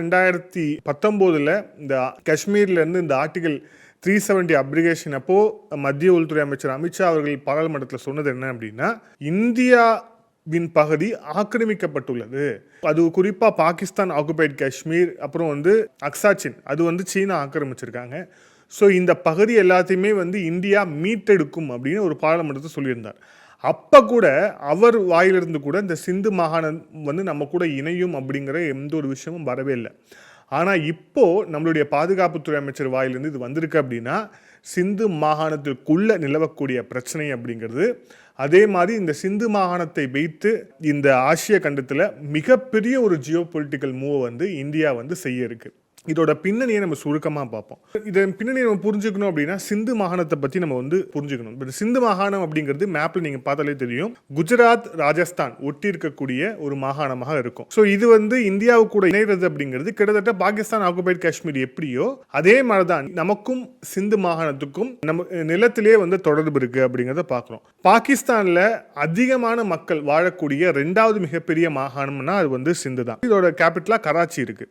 2019 இந்த காஷ்மீர்ல இருந்து இந்த ஆர்டிகல் 370 அப்ரிகேஷன் அப்போ மத்திய உள்துறை அமைச்சர் அமித்ஷா அவர்கள் பாராளுமன்றத்தில் சொன்னது என்ன அப்படின்னா, இந்தியாவின் பகுதி ஆக்கிரமிக்கப்பட்டுள்ளது. அது குறிப்பாக பாகிஸ்தான் ஆக்குபைட் காஷ்மீர், அப்புறம் அக்சாச்சின் அது சீனா ஆக்கிரமிச்சிருக்காங்க. ஸோ இந்த பகுதி எல்லாத்தையுமே இந்தியா மீட்டெடுக்கும் அப்படின்னு ஒரு பாராளுமன்றத்தை சொல்லியிருந்தார். அப்போ கூட அவர் வாயிலிருந்து கூட இந்த சிந்து மாகாணம் நம்ம கூட இணையும் அப்படிங்கிற எந்த ஒரு விஷயமும் வரவே இல்லை. ஆனால் இப்போ நம்மளுடைய பாதுகாப்புத்துறை அமைச்சர் வாயிலிருந்து இது வந்திருக்கு அப்படின்னா, சிந்து மாகாணத்திற்குள்ள நிலவக்கூடிய பிரச்சனை அப்படிங்கிறது, அதே மாதிரி இந்த சிந்து மாகாணத்தை வைத்து இந்த ஆசிய கண்டத்தில் மிகப்பெரிய ஒரு ஜியோ பொலிட்டிக்கல் மூவ் இந்தியா செய்ய இருக்கு. இதோட பின்னணியை நம்ம சுருக்கமாக பார்ப்போம். இதன் பின்னணியை நம்ம புரிஞ்சுக்கணும் அப்படின்னா சிந்து மாகாணத்தை பற்றி நம்ம புரிஞ்சுக்கணும். பட் சிந்து மாகாணம் அப்படிங்கிறது மேப்பில் நீங்கள் பார்த்தாலே தெரியும், குஜராத் ராஜஸ்தான் ஒட்டி இருக்கக்கூடிய ஒரு மாகாணமாக இருக்கும். ஸோ இது இந்தியாவு கூட இணைகிறது அப்படிங்கிறது கிட்டத்தட்ட பாகிஸ்தான் ஆக்குபைட் காஷ்மீர் எப்படியோ அதே மாதிரி தான் நமக்கும் சிந்து மாகாணத்துக்கும் நம்ம நிலத்திலே தொடர்பு இருக்கு அப்படிங்கிறத பார்க்குறோம். பாகிஸ்தானில் அதிகமான மக்கள் வாழக்கூடிய 2வது மிகப்பெரிய மாகாணம்னா அது சிந்து தான். இதோட கேபிட்டலாக கராச்சி இருக்கு.